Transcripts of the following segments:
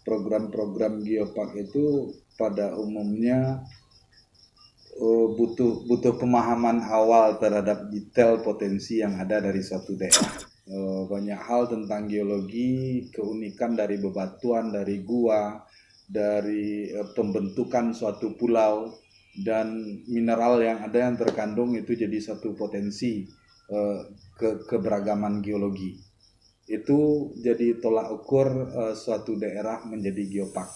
program-program geopark itu pada umumnya butuh pemahaman awal terhadap detail potensi yang ada dari suatu daerah. Banyak hal tentang geologi, keunikan dari bebatuan, dari gua, dari pembentukan suatu pulau, dan mineral yang ada yang terkandung itu jadi satu potensi keberagaman geologi. Itu jadi tolak ukur suatu daerah menjadi geopark.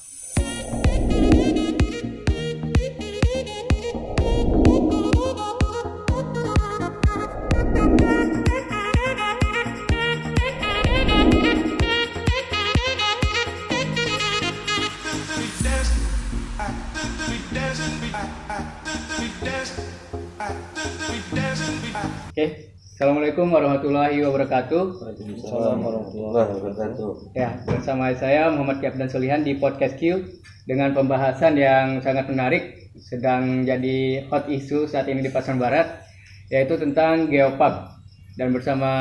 Oke, Assalamualaikum warahmatullahi wabarakatuh. Waalaikumsalam warahmatullahi wabarakatuh. Ya, bersama saya Muhammad Kyabdan Solihan di Podcast Q dengan pembahasan yang sangat menarik, sedang jadi hot issue saat ini di Pasaman Barat, yaitu tentang geopark. Dan bersama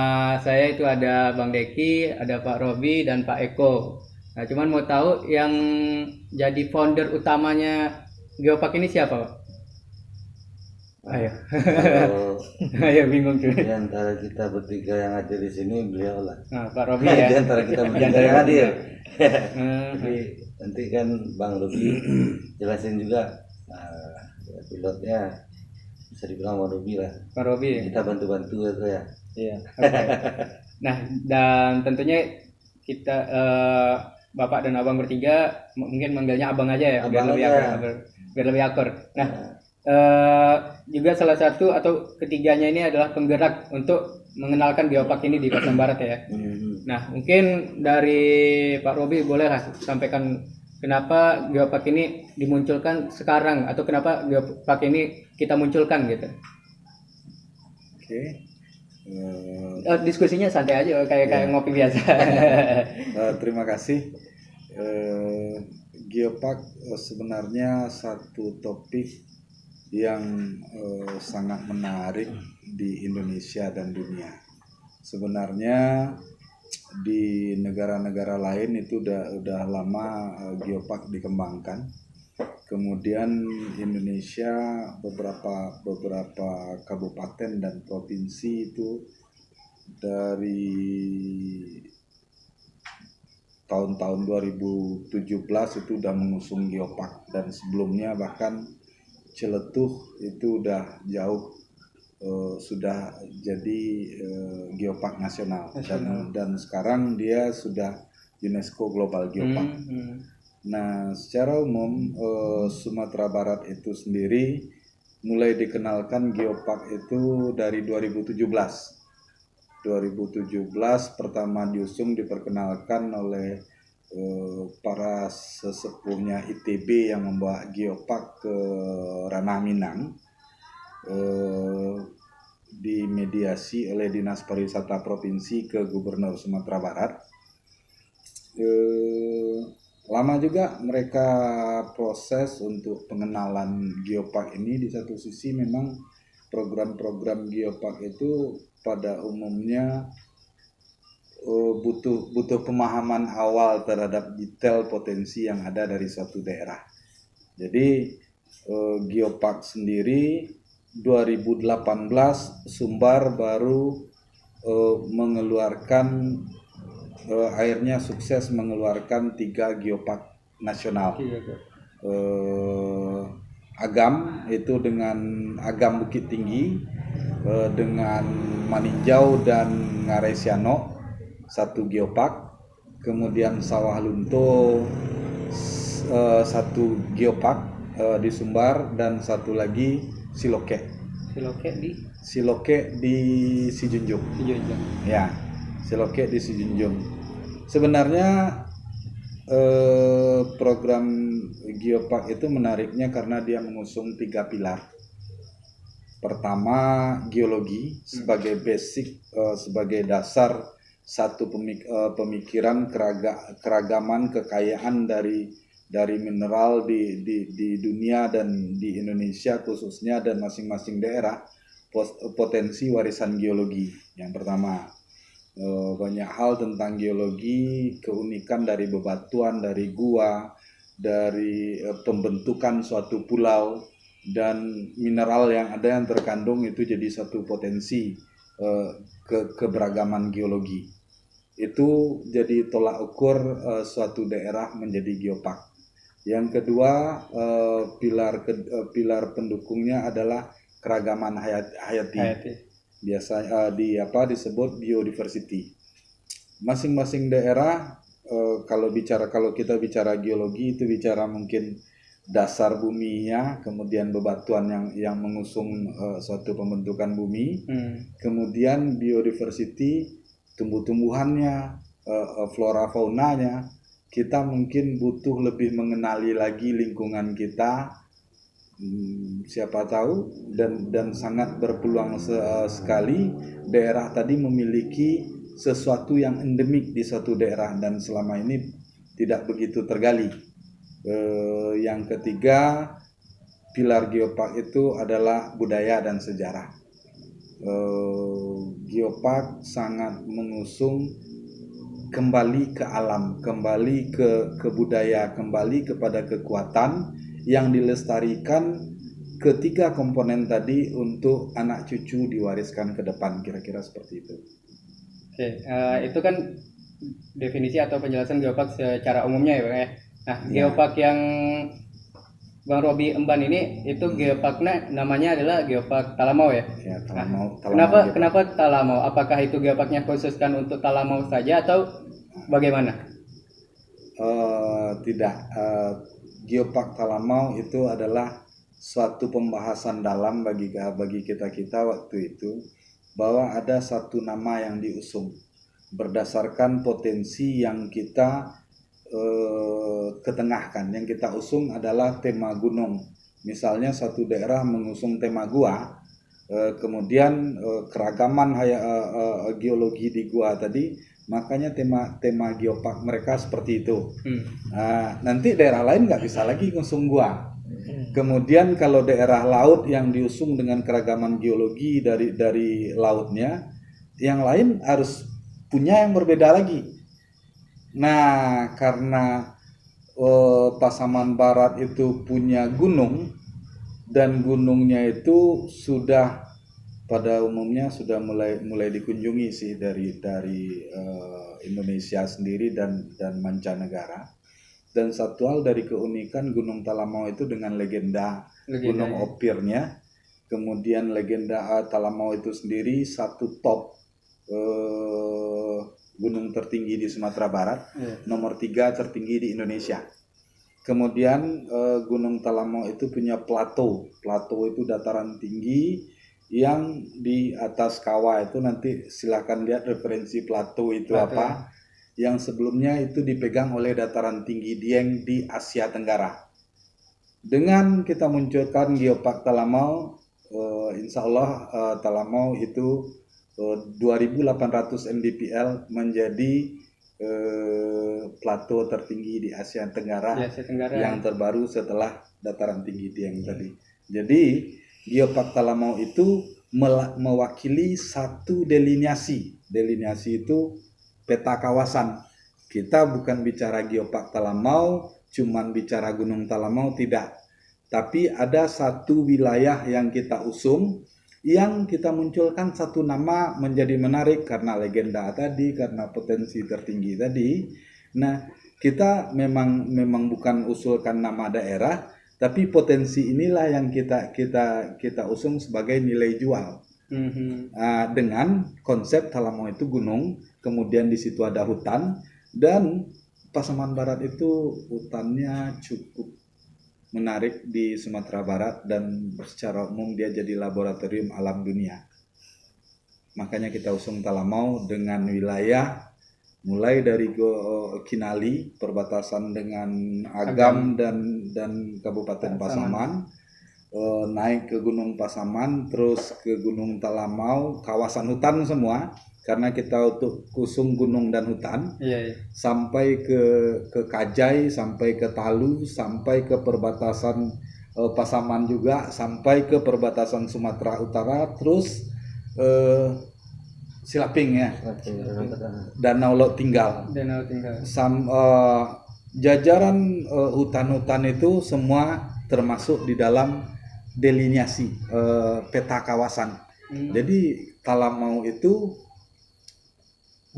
saya itu ada Bang Deki, ada Pak Robi dan Pak Eko. Nah, cuman mau tahu yang jadi founder utamanya geopark ini siapa, Pak? Ayo. Kalau Ayo bingung tuh. di antara kita bertiga yang ada di sini beliau lah. Nah, Pak Robi ya. Di antara kita Di bertiga antara yang hadir. Jadi Nanti kan Bang Robi jelasin juga pilotnya, bisa dibilang Bang Robi lah. Pak Robi. Kita bantu-bantu itu ya. Iya. Okay. Nah, dan tentunya kita Bapak dan Abang bertiga mungkin manggilnya Abang aja ya, biar lebih akur. Nah, juga salah satu atau ketiganya ini adalah penggerak untuk mengenalkan geopark ini di Pasaman Barat ya. Nah, mungkin dari Pak Robi bolehlah sampaikan kenapa geopark ini dimunculkan sekarang atau kenapa geopark ini kita munculkan gitu. Oke. Diskusinya santai aja kayak ngopi biasa. Terima kasih. Geopark sebenarnya satu topik yang sangat menarik di Indonesia dan dunia. Sebenarnya di negara-negara lain itu udah lama geopark dikembangkan. Kemudian Indonesia beberapa kabupaten dan provinsi itu dari tahun 2017 itu udah mengusung geopark, dan sebelumnya bahkan Celetuh itu udah jauh sudah jadi geopark nasional. Dan sekarang dia sudah UNESCO Global Geopark. Nah, secara umum Sumatera Barat itu sendiri mulai dikenalkan geopark itu dari 2017 pertama diperkenalkan oleh para sesepuhnya ITB yang membawa geopark ke ranah Minang, dimediasi oleh Dinas Pariwisata Provinsi ke Gubernur Sumatera Barat. Lama juga mereka proses untuk pengenalan geopark ini. Di satu sisi memang program-program geopark itu pada umumnya butuh pemahaman awal terhadap detail potensi yang ada dari suatu daerah. Jadi geopark sendiri 2018 Sumbar baru mengeluarkan akhirnya sukses mengeluarkan 3 geopark nasional. Agam itu dengan Agam Bukit Tinggi, dengan Maninjau dan Ngaresiano 1 geopark, kemudian Sawah Lunto 1 geopark di Sumbar, dan 1 lagi Siloke di Sijunjung. Ya, Siloke di Sijunjung. Sebenarnya program geopark itu menariknya karena dia mengusung 3 pilar. Pertama, geologi sebagai basic, sebagai dasar satu pemikiran keragaman kekayaan dari mineral di dunia dan di Indonesia khususnya, dan masing-masing daerah potensi warisan geologi yang pertama. banyak hal tentang geologi, keunikan dari bebatuan, dari gua, dari pembentukan suatu pulau dan mineral yang ada yang terkandung itu jadi satu potensi keberagaman geologi. Itu jadi tolak ukur suatu daerah menjadi geopark. Yang kedua, pilar pendukungnya adalah keragaman hayati. Biasa disebut biodiversity. Masing-masing daerah kalau kita bicara geologi itu bicara mungkin dasar buminya, kemudian bebatuan yang mengusung suatu pembentukan bumi, kemudian biodiversity, tumbuh-tumbuhannya, flora faunanya. Kita mungkin butuh lebih mengenali lagi lingkungan kita, siapa tahu dan sangat berpeluang sekali daerah tadi memiliki sesuatu yang endemik di suatu daerah dan selama ini tidak begitu tergali. Yang ketiga, pilar geopark itu adalah budaya dan sejarah. Geopark sangat mengusung kembali ke alam, kembali ke budaya, kembali kepada kekuatan yang dilestarikan ketiga komponen tadi untuk anak cucu diwariskan ke depan, kira-kira seperti itu. Oke, itu kan definisi atau penjelasan geopark secara umumnya ya Bang ya. Nah, geopark yang Bang Robi emban ini itu geoparknya namanya adalah Geopark Talamau ya. Ya, Talamau. Kenapa Talamau? Apakah itu geoparknya khususkan untuk Talamau saja atau bagaimana? Tidak. Geopark Talamau itu adalah suatu pembahasan dalam bagi kita waktu itu, bahwa ada satu nama yang diusung berdasarkan potensi yang kita ketengahkan. Yang kita usung adalah tema gunung. Misalnya satu daerah mengusung tema gua, kemudian keragaman geologi di gua tadi, makanya tema geopark mereka seperti itu. Nanti daerah lain nggak bisa lagi ngusung gua. Kemudian kalau daerah laut yang diusung dengan keragaman geologi dari lautnya, yang lain harus punya yang berbeda lagi. Nah, karena Pasaman Barat itu punya gunung, dan gunungnya itu sudah pada umumnya sudah mulai dikunjungi sih dari Indonesia sendiri dan mancanegara. Dan satu hal dari keunikan Gunung Talamau itu dengan legenda Gunung Opirnya, kemudian legenda Talamau itu sendiri satu top gunung tertinggi di Sumatera Barat, nomor 3 tertinggi di Indonesia. Kemudian Gunung Talamau itu punya plato itu dataran tinggi yang di atas kawah itu, nanti silakan lihat referensi plato itu apa. Yang sebelumnya itu dipegang oleh dataran tinggi Dieng di Asia Tenggara. Dengan kita munculkan Geopark Talamau, insya Allah Talamau itu 2.800 mdpl menjadi plato tertinggi di Asia Tenggara, yang terbaru setelah dataran tinggi Dieng tadi. Jadi Geopark Talamau itu mewakili satu delineasi itu peta kawasan. Kita bukan bicara Geopark Talamau, cuman bicara Gunung Talamau, tidak. Tapi ada satu wilayah yang kita usung, yang kita munculkan satu nama menjadi menarik karena legenda tadi, karena potensi tertinggi tadi. Nah, kita memang bukan usulkan nama daerah, tapi potensi inilah yang kita usung sebagai nilai jual. Dengan konsep Talamau itu gunung, kemudian di situ ada hutan, dan Pasaman Barat itu hutannya cukup menarik di Sumatera Barat, dan secara umum dia jadi laboratorium alam dunia. Makanya kita usung Talamau dengan wilayah mulai dari Kinali, perbatasan dengan Agam dan Kabupaten Pasaman, naik ke Gunung Pasaman, terus ke Gunung Talamau, kawasan hutan semua, karena kita untuk kusung gunung dan hutan, sampai ke Kajai, sampai ke Talu, sampai ke perbatasan Pasaman juga, sampai ke perbatasan Sumatera Utara, terus Silaping ya, Silaping. Danau Laut Tinggal. Danau Tinggal. Jajaran hutan-hutan itu semua termasuk di dalam delineasi peta kawasan. Jadi Talamau itu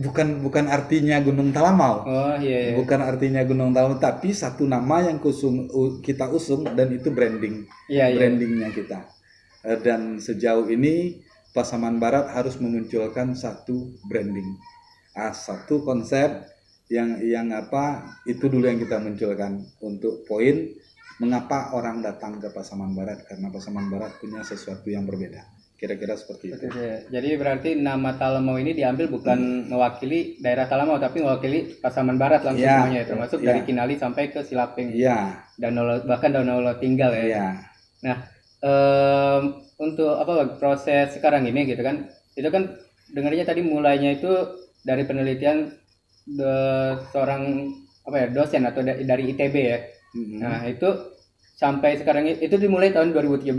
bukan artinya Gunung Talamau. Oh iya. Bukan artinya Gunung Talamau, tapi satu nama yang kita usung dan itu branding. Iya. Brandingnya kita. Dan sejauh ini Pasaman Barat harus memunculkan satu branding, satu konsep yang itu dulu yang kita munculkan untuk poin mengapa orang datang ke Pasaman Barat, karena Pasaman Barat punya sesuatu yang berbeda. Kira-kira seperti itu. Jadi berarti nama Talamau ini diambil bukan mewakili daerah Talamau, tapi mewakili Pasaman Barat langsung semuanya, termasuk dari Kinali sampai ke Silaping. Iya. Bahkan Danau Laut Tinggal ya. Iya. Nah, untuk proses sekarang ini gitu kan, itu kan dengarnya tadi mulainya itu dari penelitian seorang dosen atau dari ITB ya. Nah itu sampai sekarang itu dimulai tahun 2017.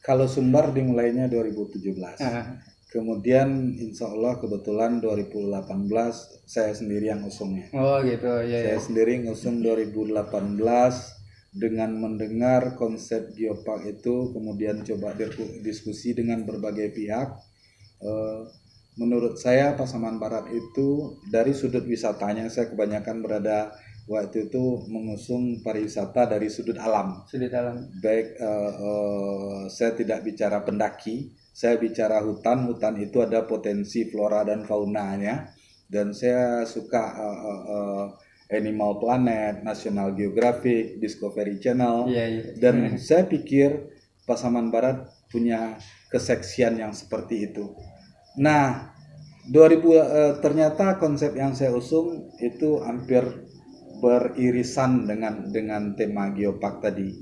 Kalau Sumbar dimulainya 2017. Kemudian insya Allah kebetulan 2018 saya sendiri yang usungnya. Oh gitu ya. Saya sendiri ngusung 2018 dengan mendengar konsep geopark itu, kemudian coba diskusi dengan berbagai pihak. Menurut saya Pasaman Barat itu dari sudut wisatanya, saya kebanyakan berada waktu itu mengusung pariwisata dari sudut alam. Baik, saya tidak bicara pendaki, saya bicara hutan. Hutan itu ada potensi flora dan faunanya, dan saya suka Animal Planet, National Geographic, Discovery Channel, dan saya pikir Pasaman Barat punya keseksian yang seperti itu. Nah, ternyata konsep yang saya usung itu hampir beririsan dengan tema geopark tadi.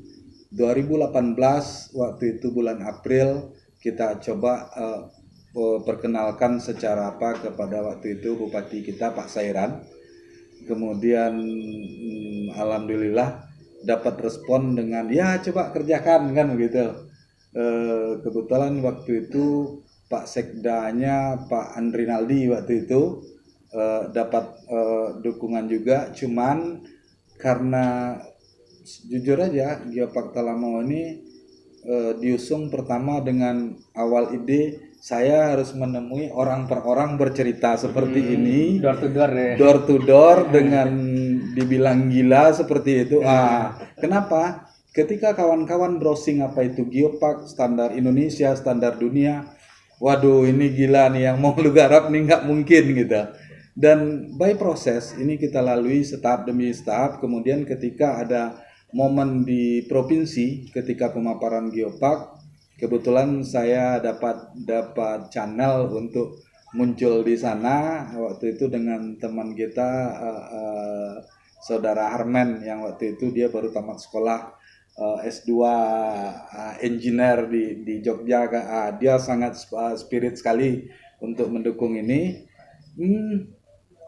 2018 waktu itu bulan April kita coba perkenalkan secara kepada waktu itu Bupati kita Pak Sairan. Kemudian alhamdulillah dapat respon dengan coba kerjakan kan begitu. Kebetulan waktu itu Pak Sekdanya Pak Andrinaldi waktu itu dapat dukungan juga, cuman karena jujur aja Geopark Talamau ini diusung pertama dengan awal ide saya harus menemui orang per orang bercerita seperti ini, door to door dengan dibilang gila seperti itu. Kenapa? Ketika kawan-kawan browsing apa itu geopark, standar Indonesia, standar dunia, waduh ini gila nih, yang mau lu garap nih nggak mungkin gitu. Dan by proses ini kita lalui setahap demi setahap. Kemudian ketika ada momen di provinsi, ketika pemaparan geopark, kebetulan saya dapat channel untuk muncul di sana waktu itu dengan teman kita saudara Armen yang waktu itu dia baru tamat sekolah S2 engineer di Jogja. Dia sangat spirit sekali untuk mendukung ini.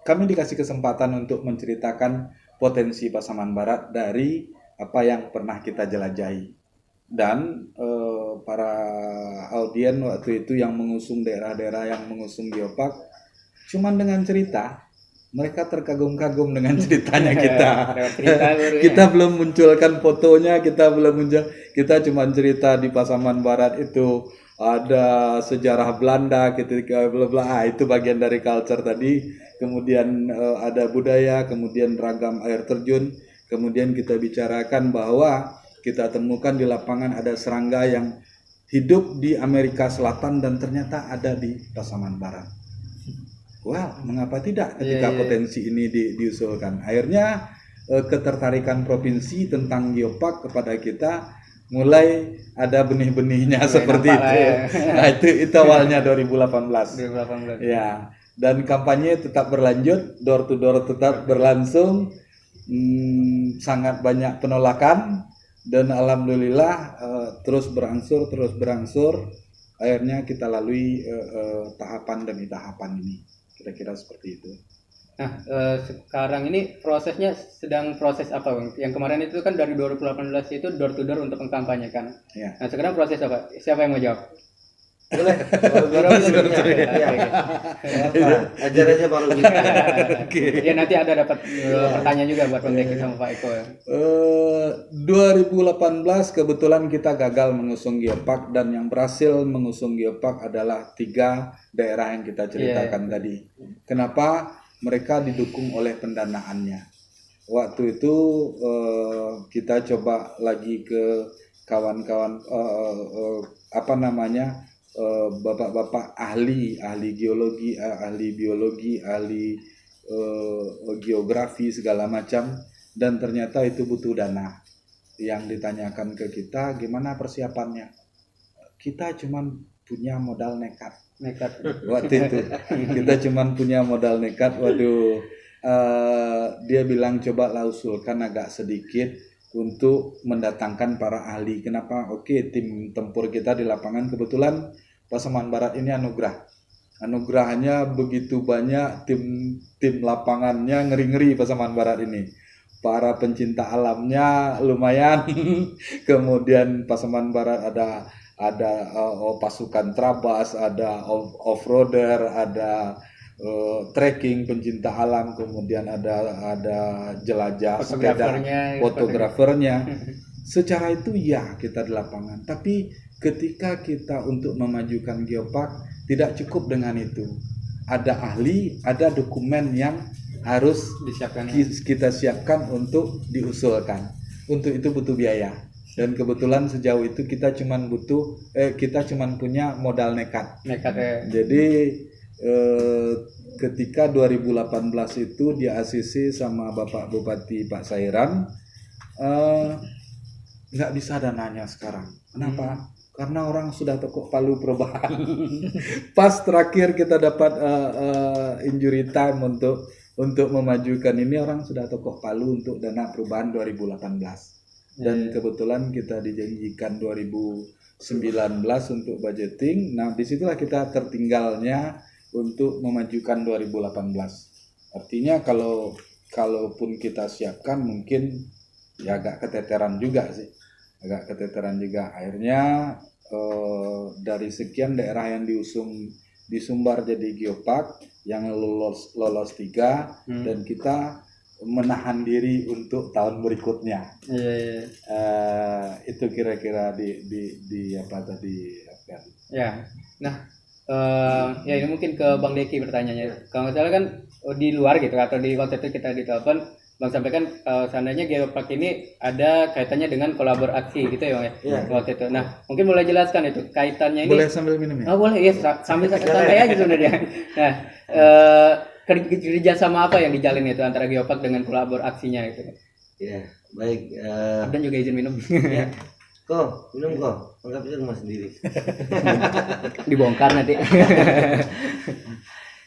Kami dikasih kesempatan untuk menceritakan potensi Pasaman Barat dari apa yang pernah kita jelajahi. Dan para audien waktu itu yang mengusung daerah-daerah yang mengusung geopark, cuman dengan cerita mereka terkagum-kagum dengan ceritanya kita. Kita belum munculkan fotonya, kita cuma cerita di Pasaman Barat itu ada sejarah Belanda ketika bla bla, itu bagian dari culture tadi. Kemudian ada budaya, kemudian ragam air terjun. Kemudian kita bicarakan bahwa kita temukan di lapangan ada serangga yang hidup di Amerika Selatan dan ternyata ada di Pasaman Barat. Wah, mengapa tidak ketika potensi ini diusulkan? Akhirnya ketertarikan provinsi tentang geopark kepada kita mulai ada benih-benihnya seperti itu. Nah, itu awalnya 2018. Ya, dan kampanye tetap berlanjut, door to door tetap berlangsung. Sangat banyak penolakan dan alhamdulillah terus berangsur. Akhirnya kita lalui tahapan demi tahapan ini. Kira-kira seperti itu. Nah, sekarang ini prosesnya sedang proses apa, Bang? Yang kemarin itu kan dari 2018 itu door to door untuk mengkampanyekan. Ya. Nah, sekarang proses apa? Siapa yang mau jawab? Boleh, Bang Robi lebihnya. Iya. Apa? Ajar aja Bang Robi. Ya nanti ada dapat pertanyaan juga buat Bang Deki sama Pak Eko. 2018 kebetulan kita gagal mengusung Geopark, dan yang berhasil mengusung Geopark adalah 3 daerah yang kita ceritakan tadi. Kenapa? Mereka didukung oleh pendanaannya. Waktu itu kita coba lagi ke kawan-kawan bapak-bapak ahli geologi, ahli biologi, ahli geografi segala macam, dan ternyata itu butuh dana. Yang ditanyakan ke kita, gimana persiapannya? Kita cuman punya modal nekat. Waktu itu kita cuman punya modal nekat. Waduh, dia bilang coba lah usulkan agak sedikit untuk mendatangkan para ahli. Kenapa? Oke, tim tempur kita di lapangan kebetulan Pasaman Barat ini anugerahnya begitu banyak, tim lapangannya ngeri-ngeri Pasaman Barat ini. Para pencinta alamnya lumayan. Kemudian Pasaman Barat ada pasukan trabas, ada off-roader, ada trekking pencinta alam, kemudian ada jelajah sepeda, fotografernya. Secara itu ya kita di lapangan, tapi ketika kita untuk memajukan Geopark tidak cukup dengan itu. Ada ahli, ada dokumen yang harus kita siapkan untuk diusulkan. Untuk itu butuh biaya. Dan kebetulan sejauh itu kita cuman punya modal nekat. Jadi ketika 2018 itu di ACC sama Bapak Bupati Pak Sairan, nggak bisa dananya sekarang. Kenapa? Karena orang sudah tekuk palu perubahan. Pas terakhir kita dapat injury time untuk memajukan ini, orang sudah tekuk palu untuk dana perubahan 2018. Dan kebetulan kita dijanjikan 2019 untuk budgeting. Nah, disitulah kita tertinggalnya untuk memajukan 2018. Artinya kalaupun kita siapkan mungkin ya agak keteteran juga sih. Akhirnya dari sekian daerah yang disumbar jadi Geopark, yang lolos 3, dan kita menahan diri untuk tahun berikutnya. Itu kira-kira di apa tadi ya. Nah, ya ini mungkin ke Bang Deki bertanyanya. Kalau misalnya kan di luar gitu atau di waktu itu kita ditelepon, Bang sampaikan seandainya Geopark ini ada kaitannya dengan kolaborasi gitu ya Bang ya. Waktu itu. Nah, mungkin boleh jelaskan itu kaitannya ini. Boleh sambil minum ya? Oh boleh, ya sambil santai aja sebenarnya. Nah, kerja sama apa yang dijalin itu antara Geopark dengan kolaborasinya itu? Ya, baik. Dan juga izin minum. Ya. Kok, minum kok. Anggap aja rumah sendiri. Dibongkar nanti.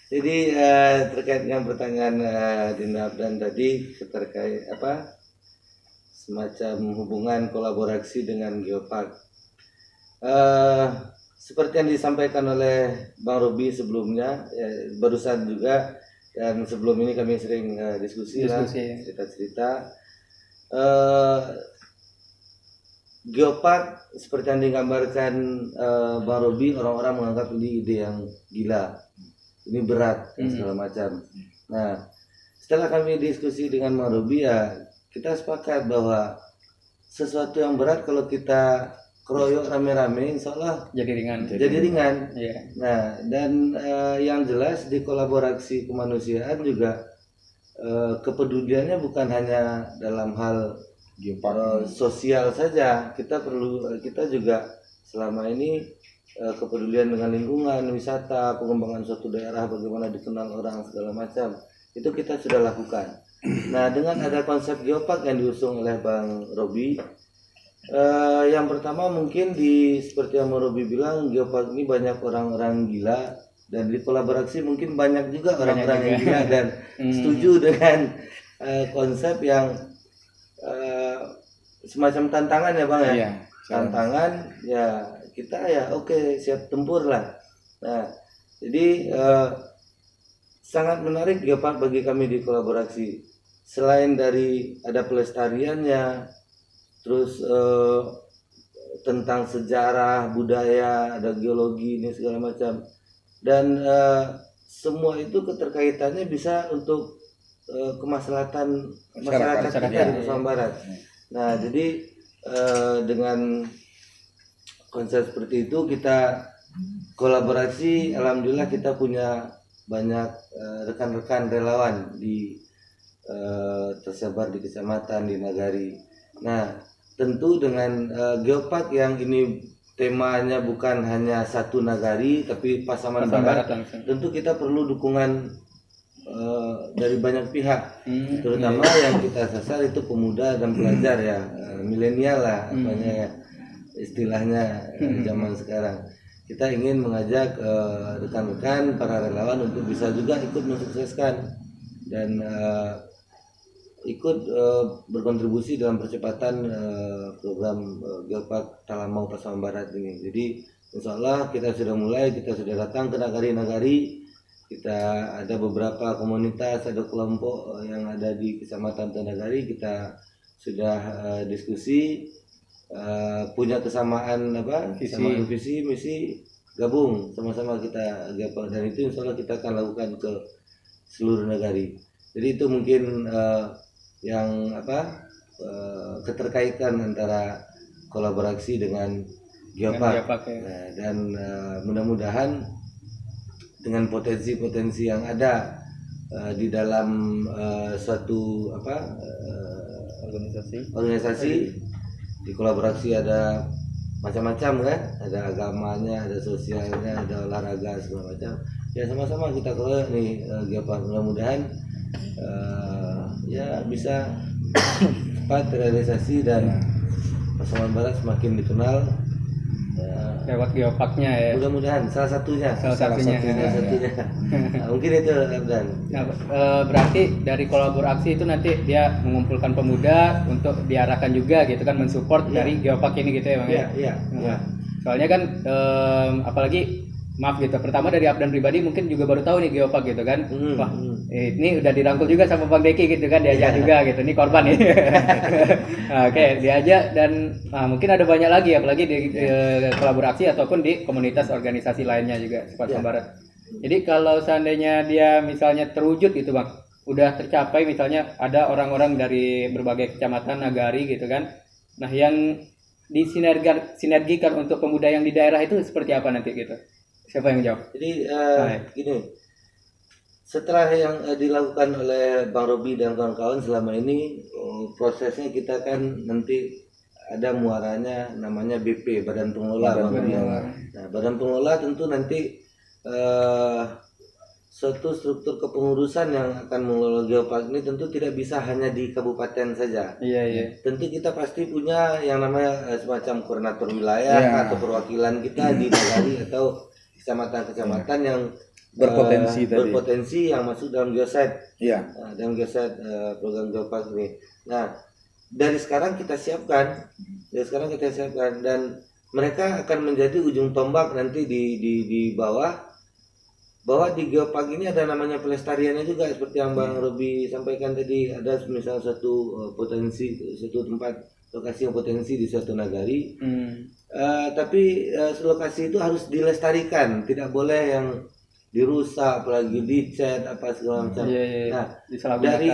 Jadi terkait dengan pertanyaan Dinda Abdan tadi terkait semacam hubungan kolaborasi dengan Geopark. Seperti yang disampaikan oleh Bang Robi sebelumnya, barusan juga, dan sebelum ini kami sering diskusi lah, cerita-cerita. Geopark seperti yang digambarkan Bang Robi, orang-orang menganggap ini ide yang gila, ini berat dan segala macam. Nah, setelah kami diskusi dengan Bang Robi, ya kita sepakat bahwa sesuatu yang berat kalau kita keroyok rame-rame, insya Allah jadi ringan. Yeah. Nah, dan yang jelas di kolaborasi kemanusiaan juga kepeduliannya bukan hanya dalam hal sosial saja. Kita juga selama ini kepedulian dengan lingkungan, wisata, pengembangan suatu daerah, bagaimana dikenal orang segala macam, itu kita sudah lakukan. Nah, dengan ada konsep Geopark yang diusung oleh Bang Robi, yang pertama mungkin seperti yang Bang Robi bilang, Geopark ini banyak orang-orang gila, dan di kolaborasi mungkin banyak juga orang-orang yang gila dan setuju dengan konsep yang semacam tantangan ya Bang ya. Iya, tantangan ya kita ya oke, siap tempur lah. Nah, jadi sangat menarik Geopark bagi kami di kolaborasi. Selain dari ada pelestariannya, terus tentang sejarah, budaya, ada geologi ini segala macam. Dan semua itu keterkaitannya bisa untuk kemaslahatan masyarakat kita Masyarakat, di Pasaman Barat. Nah, jadi dengan konsep seperti itu kita kolaborasi. Alhamdulillah kita punya banyak rekan-rekan relawan di tersebar di kecamatan, di nagari. Nah, tentu dengan geopark yang ini temanya bukan hanya satu nagari tapi Pasaman Pasaman Barat, Barat langsung. tentu kita perlu dukungan dari banyak pihak, terutama yang kita sasar itu pemuda dan pelajar ya, milenial lah apanya ya, istilahnya zaman sekarang. Kita ingin mengajak rekan-rekan para relawan untuk bisa juga ikut mensukseskan dan ikut berkontribusi dalam percepatan program Geopark Talamau Pasaman Barat ini. Jadi insya Allah kita sudah mulai, kita sudah datang ke nagari-nagari. Kita ada beberapa komunitas, ada kelompok yang ada di Kecamatan Tanagari. Kita sudah diskusi, punya kesamaan kesamaan visi misi, gabung sama-sama kita Geopark, dan itu insya Allah kita akan lakukan ke seluruh nagari. Jadi itu mungkin yang keterkaitan antara kolaborasi dengan Geopark. Nah, dan mudah-mudahan dengan potensi-potensi yang ada di dalam suatu organisasi di kolaborasi ada macam-macam kan, ada agamanya, ada sosialnya, ada olahraga segala macam. Ya sama-sama kita kelola nih Geopark, mudah-mudahan ya bisa cepat terrealisasi dan Pasaman Barat semakin dikenal lewat geoparknya ya. Mudah-mudahan salah satunya. Nah, mungkin itu dan. Nah, berarti dari kolaborasi itu nanti dia mengumpulkan pemuda untuk diarahkan juga gitu kan, mensupport dari geopark ini gitu ya Bang. Iya. Soalnya kan apalagi maaf gitu, pertama dari Abdan pribadi mungkin juga baru tahu nih geopark gitu kan. Wah, ini udah dirangkul juga sama Bang Deki gitu kan, diajak juga gitu. Ini korban nih. Oke, diajak dan mungkin ada banyak lagi apalagi di kolaborasi ataupun di komunitas organisasi lainnya juga Pasaman Barat. Jadi kalau seandainya dia misalnya terwujud gitu Bang, udah tercapai misalnya ada orang-orang dari berbagai kecamatan, nagari gitu kan. Nah, yang disinergikan untuk pemuda yang di daerah itu seperti apa nanti gitu? Siapa yang jawab? Jadi gini, setelah yang dilakukan oleh Bang Robi dan kawan-kawan selama ini, prosesnya kita kan nanti ada muaranya namanya BP, Badan Pengelola. Nah, Badan Pengelola tentu nanti suatu struktur kepengurusan yang akan mengelola geopark ini tentu tidak bisa hanya di kabupaten saja. Iya. Tentu kita pasti punya yang namanya semacam koordinator wilayah atau perwakilan kita di nagari atau kecamatan-kecamatan yang berpotensi yang masuk dalam geoset. Dalam geoset program geopark ini. Nah, dari sekarang kita siapkan dan mereka akan menjadi ujung tombak nanti di bawah, bahwa di geopark ini ada namanya pelestariannya juga, seperti yang Bang Robi sampaikan tadi. Ada misalnya satu potensi, satu tempat lokasi yang potensi di suatu nagari, tapi lokasi itu harus dilestarikan, tidak boleh yang dirusak, apalagi dicat apa segala macam. Nah, dari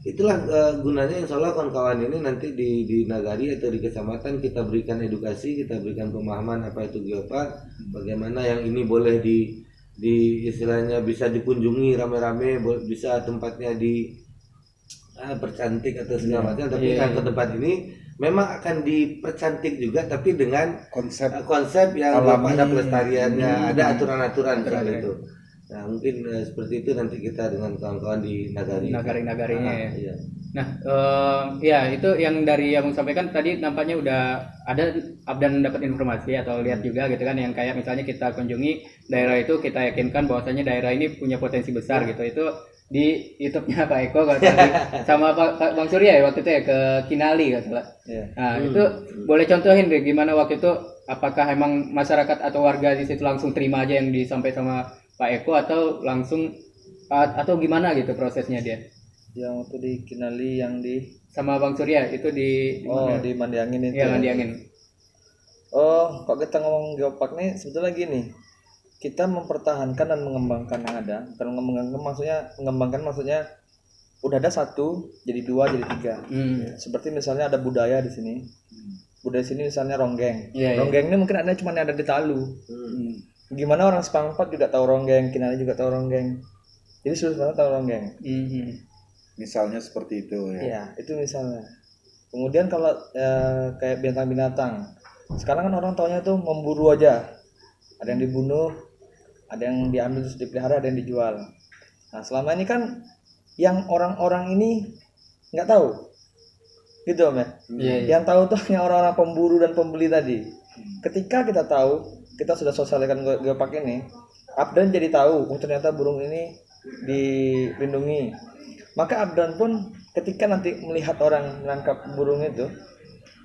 itulah gunanya insya Allah kawan-kawan ini nanti di nagari atau di kecamatan kita berikan edukasi, kita berikan pemahaman apa itu geopark, bagaimana yang ini boleh di istilahnya bisa dikunjungi rame-rame, bisa tempatnya percantik atau segala macam. Tapi yang ke tempat ini memang akan dipercantik juga, tapi dengan konsep yang ada pelestariannya, ada aturan-aturan soal itu. Nah, mungkin seperti itu nanti kita dengan kawan-kawan di nagarinya ya. Nah, ya itu yang dari yang sampaikan tadi nampaknya udah ada Abdan dapat informasi atau lihat juga gitu kan, yang kayak misalnya kita kunjungi daerah itu, kita yakinkan bahwasanya daerah ini punya potensi besar gitu. Itu di YouTube-nya Pak Eko kalau tadi sama Pak Bang Surya ya waktu itu ya ke Kinali gitu lah. Nah, itu boleh contohin deh gimana waktu itu, apakah emang masyarakat atau warga di situ langsung terima aja yang disampaikan sama Pak Eko atau langsung atau gimana gitu prosesnya dia? Yang waktu di Kinali yang di sama Bang Surya itu di di Mandi Angin itu. Iya, Mandi Angin. Oh, kalau kita ngomong geopark nih sebetulnya gini, kita mempertahankan dan mengembangkan yang ada. Kalau mengembangkan maksudnya udah ada satu, jadi dua, jadi tiga. Seperti misalnya ada budaya di sini. Budaya sini misalnya ronggeng. Iya, iya. Ronggeng ini mungkin ada cuma ada di Talu. Gimana orang Sepangpat juga tahu ronggeng, Kinali juga tahu ronggeng. Jadi seluruh Sepangpat tahu ronggeng. Misalnya seperti itu ya. Iya, itu misalnya. Kemudian kalau kayak binatang-binatang, sekarang kan orang taunya tuh memburu aja. Ada yang dibunuh, ada yang diambil terus dipelihara, ada yang dijual. Nah selama ini kan yang orang-orang ini nggak tahu, gitu Om ya. Iya, iya. Yang tahu tuh hanya orang-orang pemburu dan pembeli tadi. Ketika kita tahu, kita sudah sosialisasikan geopark ini, Abdan jadi tahu, oh ternyata burung ini dilindungi. Maka Abdan pun ketika nanti melihat orang menangkap burung itu,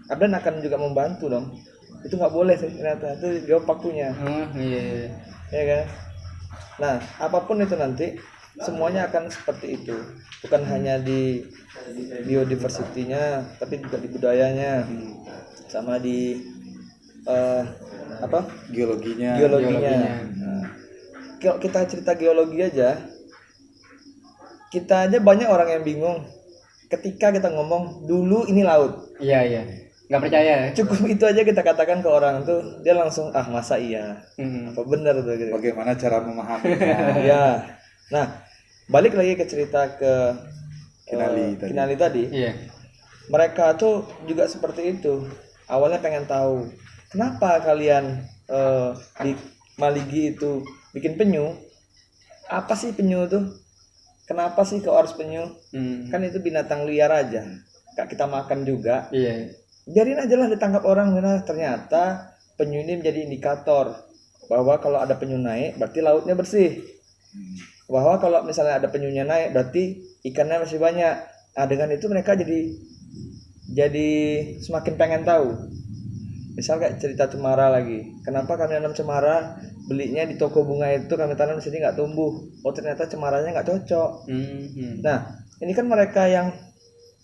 Abdan akan juga membantu dong. Itu nggak boleh sih ternyata, itu geopark punya, Oh, iya, iya. ya kan? Nah, apapun itu nanti semuanya akan seperti itu. Bukan hanya di biodiversitinya, tapi juga di budayanya, sama di Geologinya. geologinya. Nah, kalau kita cerita geologi aja, kita aja banyak orang yang bingung ketika kita ngomong dulu ini laut. Iya, iya. Nggak percaya. Cukup itu aja kita katakan ke orang tuh, dia langsung masa iya, apa benar tuh gitu. Bagaimana cara memahaminya? Ya. Nah, balik lagi ke cerita ke Kinali tadi. Iya. Mereka tuh juga seperti itu. Awalnya pengen tahu kenapa kalian di Maligi itu bikin penyu. Apa sih penyu tuh? Kenapa sih kok harus penyu? Kan itu binatang liar aja, gak kita makan juga. Iya. Biarin aja lah ditangkap orang. Nah, ternyata penyu ini menjadi indikator bahwa kalau ada penyu naik berarti lautnya bersih. Bahwa kalau misalnya ada penyunya naik berarti ikannya masih banyak. Nah, dengan itu mereka jadi semakin pengen tahu. Misal kayak cerita cemara lagi. Kenapa kami nanam cemara? Belinya di toko bunga itu kami tanam di sini nggak tumbuh. Oh ternyata cemaranya nggak cocok. Nah ini kan mereka yang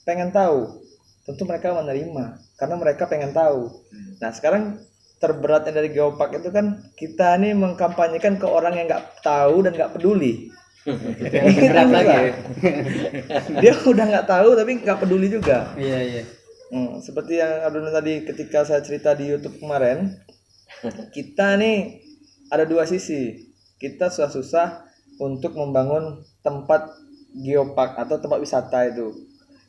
pengen tahu. Tentu mereka menerima karena mereka pengen tahu. Nah sekarang terberatnya dari geopark itu kan kita nih mengkampanyekan ke orang yang nggak tahu dan nggak peduli. Itu yang lebih berat lagi. Dia udah nggak tahu tapi nggak peduli juga. Iya, iya. Seperti yang Abdul tadi ketika saya cerita di YouTube kemarin, kita nih ada dua sisi. Kita susah-susah untuk membangun tempat geopark atau tempat wisata itu.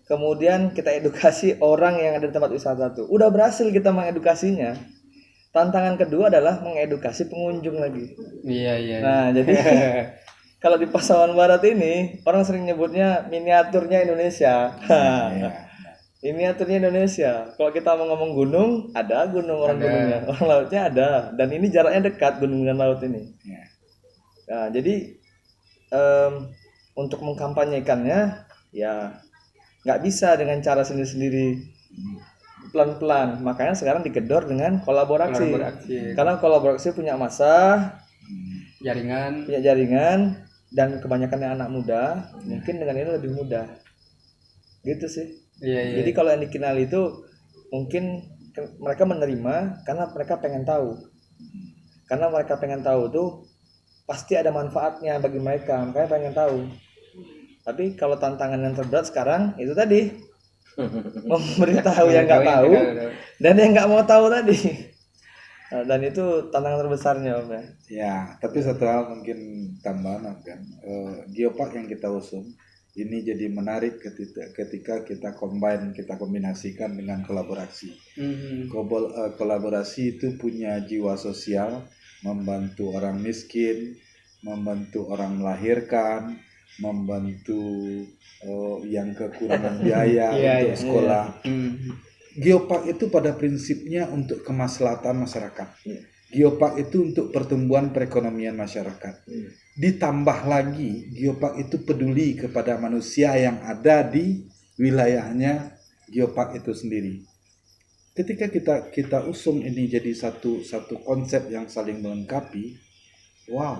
Kemudian kita edukasi orang yang ada di tempat wisata itu. Udah berhasil kita mengedukasinya. Tantangan kedua adalah mengedukasi pengunjung lagi. Iya, iya. Nah, jadi kalau di Pasaman Barat ini orang sering nyebutnya miniaturnya Indonesia. Miniaturnya Indonesia. Kalau kita mau ngomong gunung, ada gunung orang gunungnya, orang lautnya ada. Dan ini jaraknya dekat gunung dan laut ini. Nah, jadi untuk mengkampanyekannya, ya nggak bisa dengan cara sendiri-sendiri, pelan-pelan. Makanya sekarang digedor dengan kolaborasi. Karena kolaborasi punya masa, punya jaringan, dan kebanyakan yang anak muda, mungkin dengan ini lebih mudah. Gitu sih. Iya. Jadi kalau yang dikenal itu mungkin mereka menerima karena mereka pengen tahu. Karena mereka pengen tahu tuh pasti ada manfaatnya bagi mereka, makanya pengen tahu. Tapi kalau tantangan yang terberat sekarang itu tadi memberitahu yang nggak tahu dan yang nggak mau tahu tadi. Dan itu tantangan terbesarnya Om ya. Ya, tapi satu hal mungkin tambahan kan, geopark yang kita usung ini jadi menarik ketika kita kombinasikan dengan kolaborasi. Kolaborasi itu punya jiwa sosial, membantu orang miskin, membantu orang melahirkan, membantu yang kekurangan biaya untuk sekolah. Geopark itu pada prinsipnya untuk kemaslahatan masyarakat. Geopark itu untuk pertumbuhan perekonomian masyarakat. Ditambah lagi, geopark itu peduli kepada manusia yang ada di wilayahnya geopark itu sendiri. Ketika kita usung ini jadi satu konsep yang saling melengkapi, wow,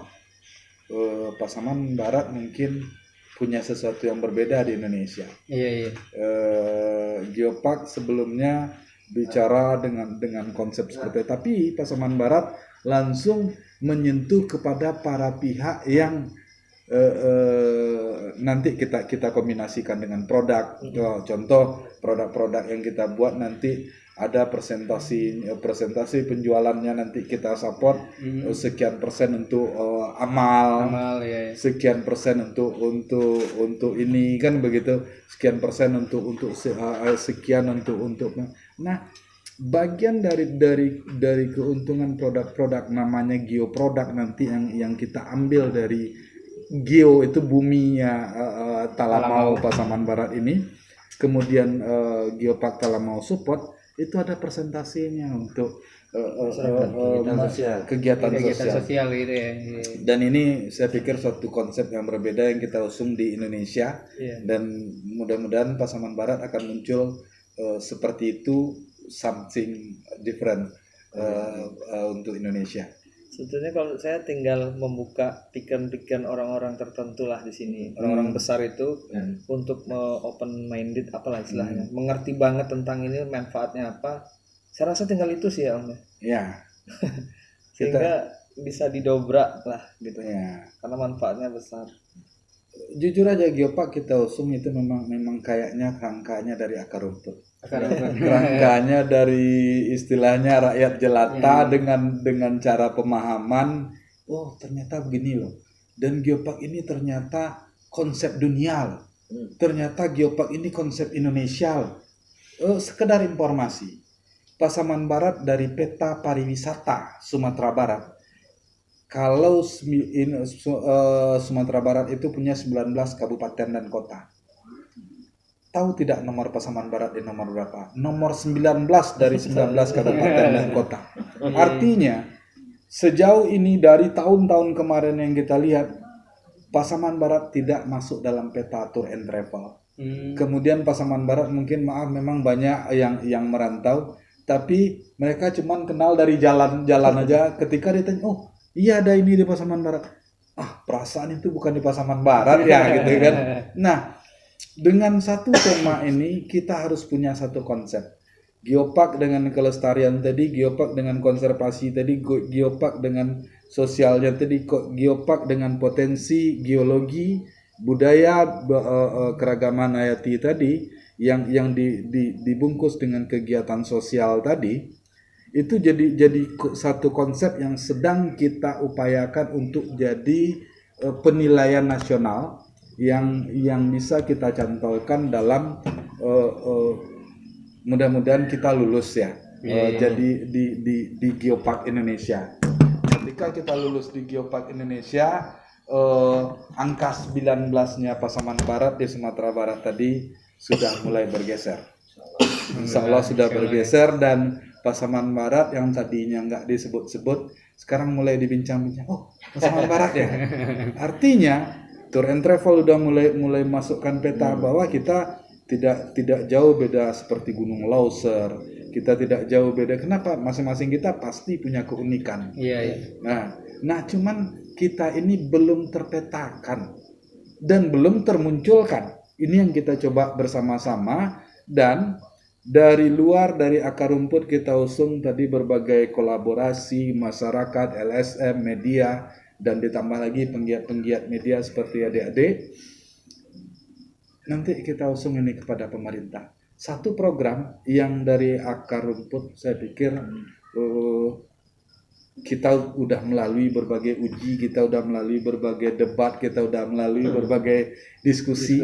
Pasaman Barat mungkin punya sesuatu yang berbeda di Indonesia. Iya. Geopark sebelumnya bicara dengan konsep seperti itu. Tapi Pasaman Barat langsung menyentuh kepada para pihak yang nanti kita kombinasikan dengan produk. Contoh produk-produk yang kita buat nanti ada presentasi penjualannya, nanti kita support sekian persen untuk amal, ya. sekian persen untuk ini kan begitu, sekian persen untuk sekian untuk. Nah, bagian dari keuntungan produk-produk namanya geoproduk nanti yang kita ambil dari geo itu buminya Talamau Pasaman Barat ini, kemudian Geopark Talamau Support itu ada presentasinya untuk kegiatan sosial gitu ya. Dan ini saya pikir suatu konsep yang berbeda yang kita usung di Indonesia, dan mudah-mudahan Pasaman Barat akan muncul seperti itu, something different untuk Indonesia. Sebetulnya kalau saya tinggal membuka pikiran-pikiran orang-orang tertentu lah di sini, orang-orang besar itu untuk open minded apalah istilahnya, mengerti banget tentang ini manfaatnya apa. Saya rasa tinggal itu sih ya Om. Ya. Sehingga bisa didobrak lah gitu. Ya. Karena manfaatnya besar. Jujur aja Geopark kita usung itu memang kayaknya rangkanya dari akar rumput. Rangkanya dari istilahnya rakyat jelata dengan cara pemahaman, oh ternyata begini loh. Dan Geopark ini ternyata konsep dunia loh. Ternyata Geopark ini konsep Indonesia loh. Sekedar informasi. Pasaman Barat dari peta pariwisata Sumatera Barat. Kalau Sumatera Barat itu punya 19 kabupaten dan kota. Tahu tidak nomor Pasaman Barat di nomor berapa? Nomor 19 dari 19 kabupaten dan kota. Artinya, sejauh ini dari tahun-tahun kemarin yang kita lihat, Pasaman Barat tidak masuk dalam peta tour and travel. Kemudian Pasaman Barat mungkin memang banyak yang merantau, tapi mereka cuma kenal dari jalan-jalan aja. Ketika ditanya, oh iya ada ini di Pasaman Barat. Perasaan itu bukan di Pasaman Barat ya gitu kan. Nah, dengan satu tema ini kita harus punya satu konsep. Geopark dengan kelestarian tadi, Geopark dengan konservasi tadi, Geopark dengan sosialnya tadi, Geopark dengan potensi geologi, budaya, keragaman hayati tadi yang dibungkus dengan kegiatan sosial tadi. Itu jadi satu konsep yang sedang kita upayakan untuk jadi penilaian nasional yang bisa kita cantolkan dalam mudah-mudahan kita lulus ya. Jadi di Geopark Indonesia. Ketika kita lulus di Geopark Indonesia, angka 19-nya Pasaman Barat di Sumatera Barat tadi sudah mulai bergeser. Insya Allah sudah bergeser, dan Pasaman Barat yang tadinya nggak disebut-sebut sekarang mulai dibincang-bincang. Oh, Pasaman Barat ya. Artinya tour and travel udah mulai masukkan peta bahwa kita tidak jauh beda seperti Gunung Lauser. Kita tidak jauh beda. Kenapa? Masing-masing kita pasti punya keunikan. Iya. Nah, cuman kita ini belum terpetakan dan belum termunculkan. Ini yang kita coba bersama-sama, dan dari luar, dari akar rumput kita usung tadi berbagai kolaborasi masyarakat, LSM, media, dan ditambah lagi penggiat-penggiat media seperti adik-adik. Nanti kita usung ini kepada pemerintah. Satu program yang dari akar rumput, saya pikir kita udah melalui berbagai uji, kita udah melalui berbagai debat, kita udah melalui berbagai diskusi.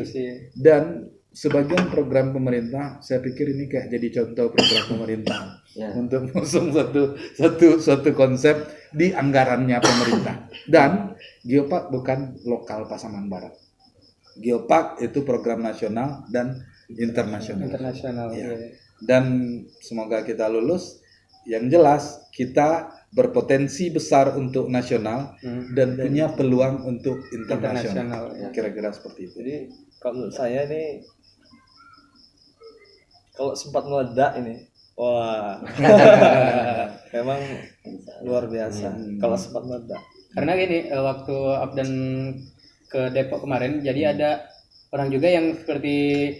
Dan sebagian program pemerintah, saya pikir ini kayak jadi contoh program pemerintah untuk mengusung suatu konsep di anggarannya pemerintah. Dan Geopark bukan lokal Pasaman Barat. Geopark itu program nasional dan internasional. Ya. Dan semoga kita lulus. Yang jelas kita berpotensi besar untuk nasional dan punya peluang untuk internasional. Kira-kira seperti itu. Jadi kalau menurut saya ini, kalau sempat meledak ini, wah, memang luar biasa. Kalau sempat meledak. Karena gini, waktu Abdan ke Depok kemarin, jadi ada orang juga yang seperti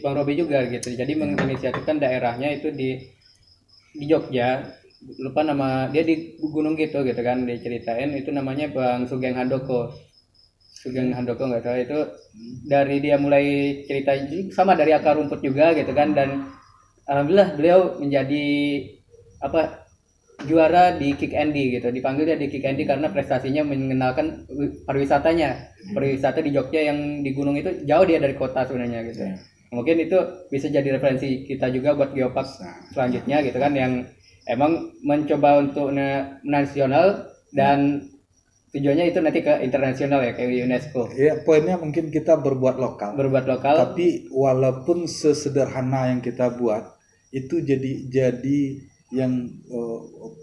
Bang Robi juga gitu. Jadi menginisiatifkan daerahnya itu di Jogja, lupa nama dia, di gunung gitu kan, dia ceritain itu namanya Bang Sugeng Handoko. Sugeng Handoko nggak salah itu, dari dia mulai cerita sama dari akar rumput juga gitu kan, dan alhamdulillah beliau menjadi apa, juara di Kick Andy gitu, dipanggil dia di Kick Andy karena prestasinya mengenalkan pariwisata di Jogja yang di gunung itu jauh dia dari kota sebenarnya gitu. Mungkin itu bisa jadi referensi kita juga buat geopark selanjutnya gitu kan, yang emang mencoba untuk nasional dan tujuannya itu nanti ke internasional ya, kayak UNESCO. Ya, poinnya mungkin kita berbuat lokal. Tapi walaupun sesederhana yang kita buat, itu jadi yang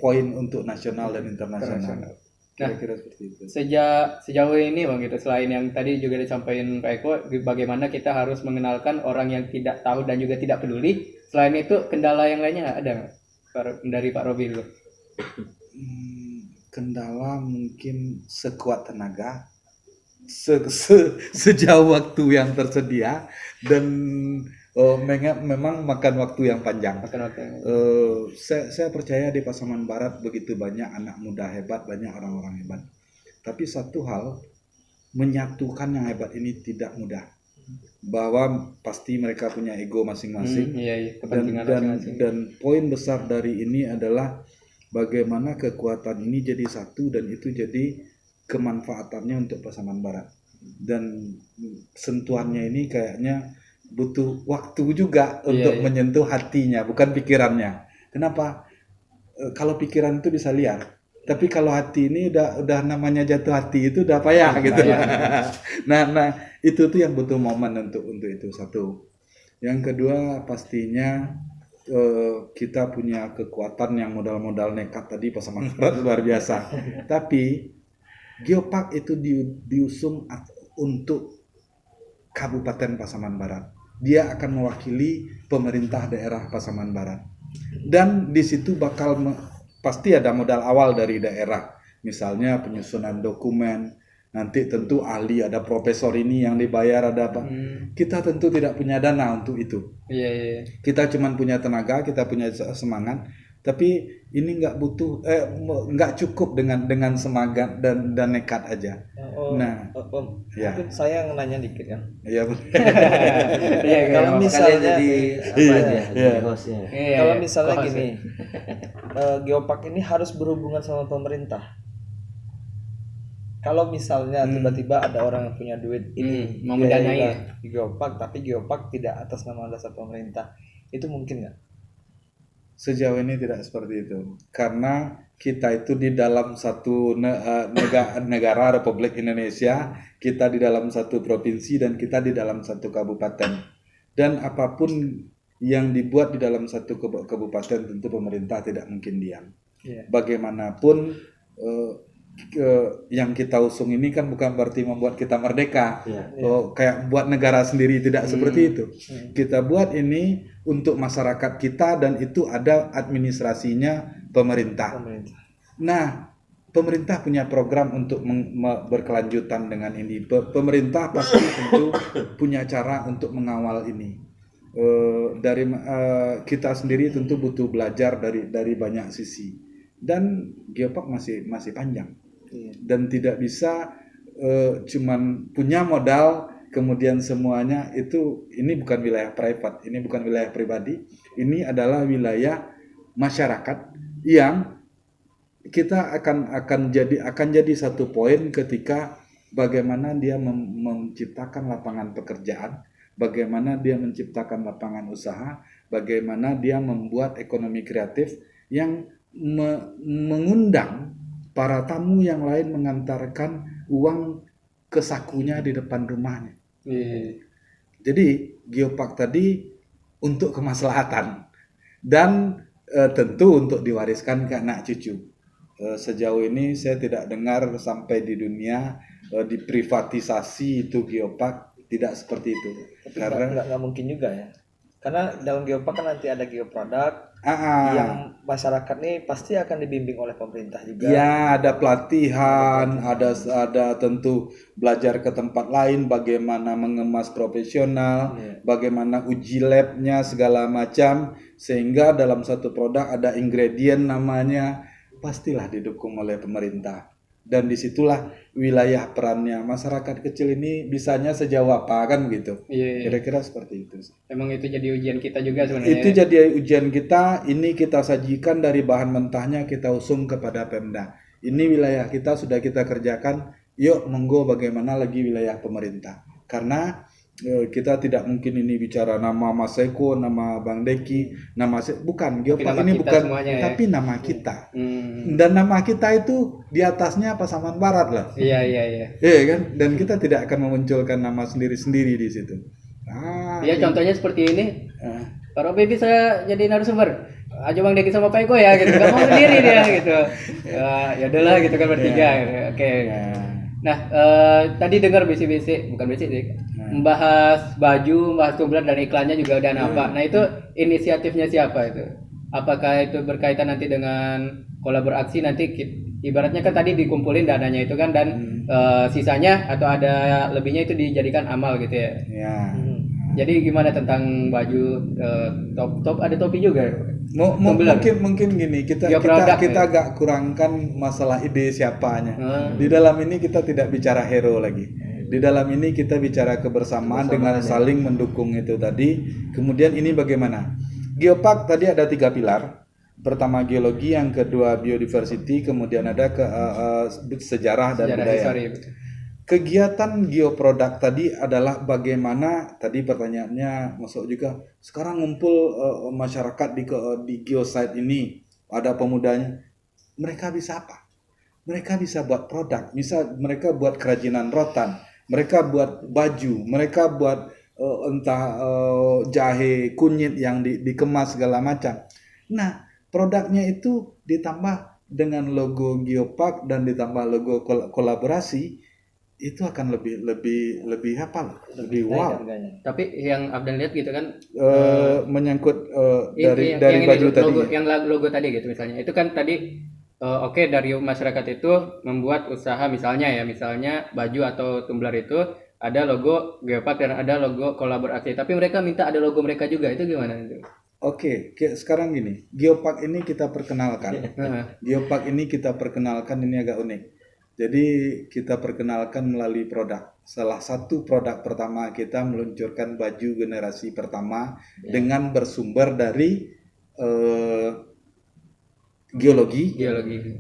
poin untuk nasional dan internasional. Kira-kira seperti itu. Sejauh ini Bang gitu, selain yang tadi juga disampaikan Pak Eko, bagaimana kita harus mengenalkan orang yang tidak tahu dan juga tidak peduli. Selain itu, kendala yang lainnya ada nggak dari Pak Robi dulu? Kendala mungkin sekuat tenaga, sejauh waktu yang tersedia, dan memang makan waktu yang panjang. Saya percaya di Pasaman Barat begitu banyak anak muda hebat, banyak orang-orang hebat. Tapi satu hal, menyatukan yang hebat ini tidak mudah. Bahwa pasti mereka punya ego masing-masing. Dan poin besar dari ini adalah bagaimana kekuatan ini jadi satu dan itu jadi kemanfaatannya untuk Pasaman Barat. Dan sentuhannya ini kayaknya butuh waktu juga untuk menyentuh hatinya, bukan pikirannya. Kenapa? Kalau pikiran itu bisa liar, tapi kalau hati ini udah namanya jatuh hati itu udah payah gitu. Nah itu tuh yang butuh momen untuk itu satu. Yang kedua pastinya kita punya kekuatan yang modal nekat tadi Pasaman Barat luar biasa. Tapi geopark itu diusung untuk Kabupaten Pasaman Barat. Dia akan mewakili pemerintah daerah Pasaman Barat. Dan di situ pasti ada modal awal dari daerah. Misalnya penyusunan dokumen, nanti tentu ahli, ada profesor ini yang dibayar, ada apa. Kita tentu tidak punya dana untuk itu. Kita cuma punya tenaga, kita punya semangat, tapi ini nggak cukup dengan semangat dan nekat aja. Mungkin saya nanya dikit kan. Iya. Kalau misalnya kalau misalnya Host, gini, geopark ini harus berhubungan sama pemerintah. Kalau misalnya tiba-tiba ada orang yang punya duit ini mau mendanai geopark, tapi geopark tidak atas nama dasar pemerintah, itu mungkin nggak? Sejauh ini tidak seperti itu, karena kita itu di dalam satu negara Republik Indonesia, kita di dalam satu provinsi dan kita di dalam satu kabupaten, dan apapun yang dibuat di dalam satu kabupaten tentu pemerintah tidak mungkin diam. Bagaimanapun yang kita usung ini kan bukan berarti membuat kita merdeka, kayak buat negara sendiri, tidak seperti itu. Kita buat ini untuk masyarakat kita dan itu ada administrasinya pemerintah. Nah, pemerintah punya program untuk berkelanjutan dengan ini. Pemerintah pasti tentu punya cara untuk mengawal ini. Dari kita sendiri tentu butuh belajar dari banyak sisi. Dan geopark masih panjang. Dan tidak bisa cuman punya modal kemudian semuanya itu. Ini bukan wilayah private, ini bukan wilayah pribadi, ini adalah wilayah masyarakat yang kita akan jadi satu poin ketika bagaimana dia menciptakan lapangan pekerjaan, bagaimana dia menciptakan lapangan usaha, bagaimana dia membuat ekonomi kreatif yang mengundang para tamu yang lain mengantarkan uang ke sakunya di depan rumahnya. Jadi geopark tadi untuk kemaslahatan dan tentu untuk diwariskan ke anak cucu. Sejauh ini saya tidak dengar sampai di dunia diprivatisasi itu geopark, tidak seperti itu. Tapi karena nggak mungkin juga ya. Karena dalam geopark kan nanti ada geoproduk Ah, yang masyarakat nih pasti akan dibimbing oleh pemerintah juga. ya, ada pelatihan, ada tentu belajar ke tempat lain, bagaimana mengemas profesional, Iya. bagaimana uji labnya segala macam, sehingga dalam satu produk ada ingredient namanya, pastilah didukung oleh pemerintah. Dan disitulah wilayah perannya masyarakat kecil ini bisanya sejauh apa kan gitu. Iya. Kira-kira seperti itu. Emang itu jadi ujian kita juga sebenarnya. Itu jadi ujian kita, ini kita sajikan dari bahan mentahnya kita usung kepada Pemda. Ini wilayah kita sudah kita kerjakan, yuk monggo bagaimana lagi wilayah pemerintah. Karena kita tidak mungkin ini bicara nama Mas Eko, nama Bang Deki, bukan, Geopark nama ini kita bukan, semuanya ya. tapi nama kita. Hmm. Dan nama kita itu di atasnya Pasaman Barat lah. Iya. Iya kan? Dan kita tidak akan memunculkan nama sendiri-sendiri di situ. Ya contohnya seperti ini. Ah. Pak Robi bisa jadi narasumber. Aja Bang Deki sama Pak Eko ya gitu. Gak mau sendiri dia gitu. Ya udahlah gitu kan bertiga. Oke. Nah, tadi dengar bisi-bisi, bukan bisi sih. Membahas baju, membahas tumbler dan iklannya juga udah nampak. Nah, itu inisiatifnya siapa itu? Apakah itu berkaitan nanti dengan kolaborasi nanti ibaratnya kan tadi dikumpulin dananya itu kan dan sisanya atau ada lebihnya itu dijadikan amal gitu ya. Ya. Jadi gimana tentang baju top ada topi juga? Tumbler. Mungkin gini, kita Geoproduk, kita ya. agak kurangkan masalah ide siapanya. Di dalam ini kita tidak bicara hero lagi. Di dalam ini kita bicara kebersamaan dengan saling mendukung itu tadi. Kemudian ini bagaimana? Geopark tadi ada 3 pilar. Pertama geologi, yang kedua biodiversity, kemudian ada sejarah dan budaya. Sorry. Kegiatan geoproduk tadi adalah bagaimana, tadi pertanyaannya masuk juga, sekarang ngumpul masyarakat di geosite ini, ada pemudanya, mereka bisa apa? Mereka bisa buat produk, mereka buat kerajinan rotan, mereka buat baju, mereka buat jahe, kunyit yang dikemas segala macam. Nah, produknya itu ditambah dengan logo Geopark dan ditambah logo kolaborasi, itu akan lebih apa? Lebih wow. Tapi yang Abdan lihat gitu kan Menyangkut yang dari baju itu, tadi. yang logo tadi gitu misalnya. Itu kan tadi oke, dari masyarakat itu membuat usaha misalnya baju atau tumbler itu ada logo Geopark dan ada logo kolaborasi. Tapi mereka minta ada logo mereka juga. Itu gimana itu? Oke, sekarang gini, Geopark ini kita perkenalkan. Geopark ini kita perkenalkan, ini agak unik. Jadi kita perkenalkan melalui produk. Salah satu produk pertama kita meluncurkan baju generasi pertama dengan bersumber dari geologi.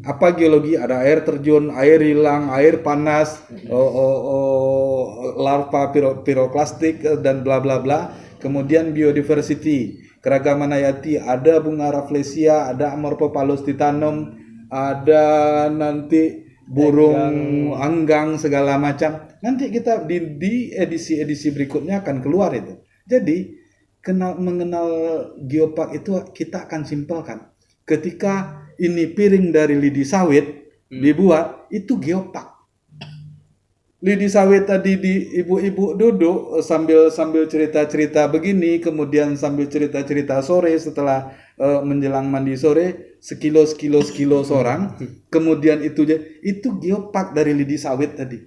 Apa geologi? Ada air terjun, air hilang, air panas, larva piroklastik dan bla bla bla. Kemudian biodiversity, keragaman hayati, ada bunga rafflesia, ada Amorphophallus titanum, ada nanti burung anggang segala macam. Nanti kita di edisi berikutnya akan keluar itu. Jadi mengenal Geopark itu kita akan simpelkan. Ketika ini piring dari lidi sawit dibuat, itu Geopark. Lidi sawit tadi di ibu-ibu duduk sambil cerita-cerita begini, kemudian sambil cerita-cerita sore setelah menjelang mandi sore, sekilo seorang, kemudian itu Geopark dari lidi sawit tadi,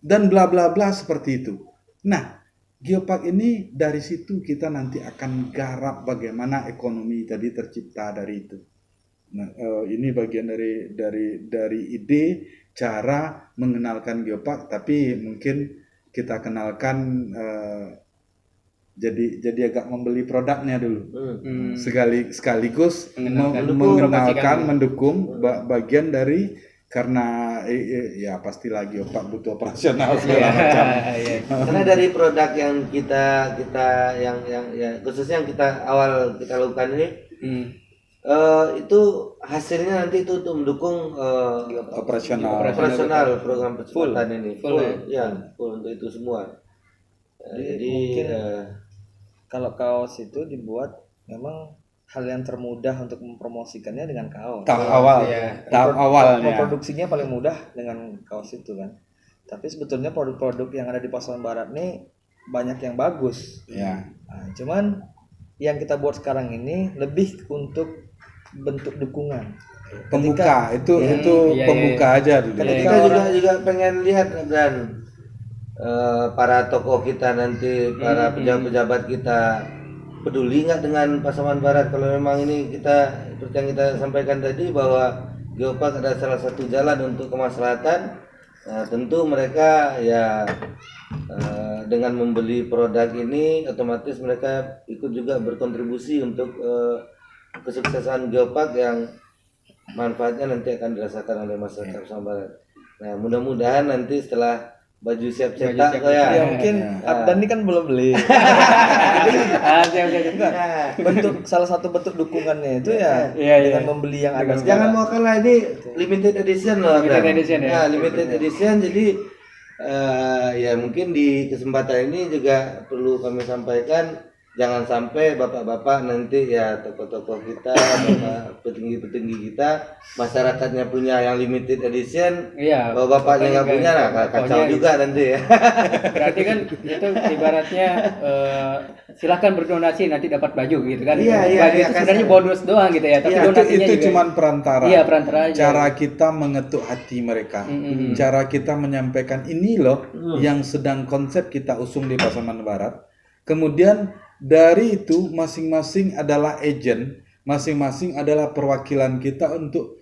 dan bla bla bla seperti itu. Nah, Geopark ini dari situ kita nanti akan garap bagaimana ekonomi tadi tercipta dari itu. Nah, ini bagian dari ide cara mengenalkan Geopark, tapi mungkin kita kenalkan jadi agak membeli produknya dulu. Sekaligus mengenalkan, mendukung bagian dari, karena ya pastilah Geopark butuh operasional segala macam. Karena dari produk yang kita yang khususnya yang kita lakukan ini itu hasilnya nanti itu untuk mendukung operasional program percepatan ini full untuk itu semua. Jadi mungkin kalau kaos itu dibuat memang hal yang termudah untuk mempromosikannya dengan kaos. Tahap awalnya. Memproduksinya paling mudah dengan kaos itu kan. Tapi sebetulnya produk-produk yang ada di pasaran barat nih banyak yang bagus. Ya. Nah, cuman yang kita buat sekarang ini lebih untuk bentuk dukungan. Pembuka itu iya, pembuka aja dulu. Karena Ketika kita orang- juga pengen lihat dan para tokoh kita nanti, para pejabat-pejabat kita peduli nggak dengan Pasaman Barat. Kalau memang ini kita seperti yang kita sampaikan tadi bahwa Geopark adalah salah satu jalan untuk kemaslahatan, tentu mereka ya dengan membeli produk ini otomatis mereka ikut juga berkontribusi untuk kesuksesan Geopark yang manfaatnya nanti akan dirasakan oleh masyarakat Pasaman Barat. Nah, mudah-mudahan nanti setelah baju siap cetak siap ya. Ya mungkin Abdan ini kan belum beli. Siap. Nah, Bentuk salah satu bentuk dukungannya itu ya Iya, dengan iya. membeli yang ada jangan sekarang. mau kalah, ini limited edition loh. Limited Bang. edition ya. Nah, limited edition, jadi ya mungkin di kesempatan ini juga perlu kami sampaikan, jangan sampai bapak-bapak nanti ya tokoh-tokoh kita, bapak petinggi-petinggi kita, masyarakatnya punya yang limited edition, Iya. bapak-bapaknya nggak punya, nah kacau Pokoknya juga nanti ya. Berarti kan itu ibaratnya silakan berdonasi nanti dapat baju gitu kan. Iya, Baju itu kasar. sebenarnya bonus doang gitu ya, tapi Iya, donasinya Itu juga. cuman perantara. Iya, perantara aja. Cara kita mengetuk hati mereka. Cara kita menyampaikan ini loh yang sedang konsep kita usung di Pasaman Barat. Kemudian dari itu masing-masing adalah agent, masing-masing adalah perwakilan kita untuk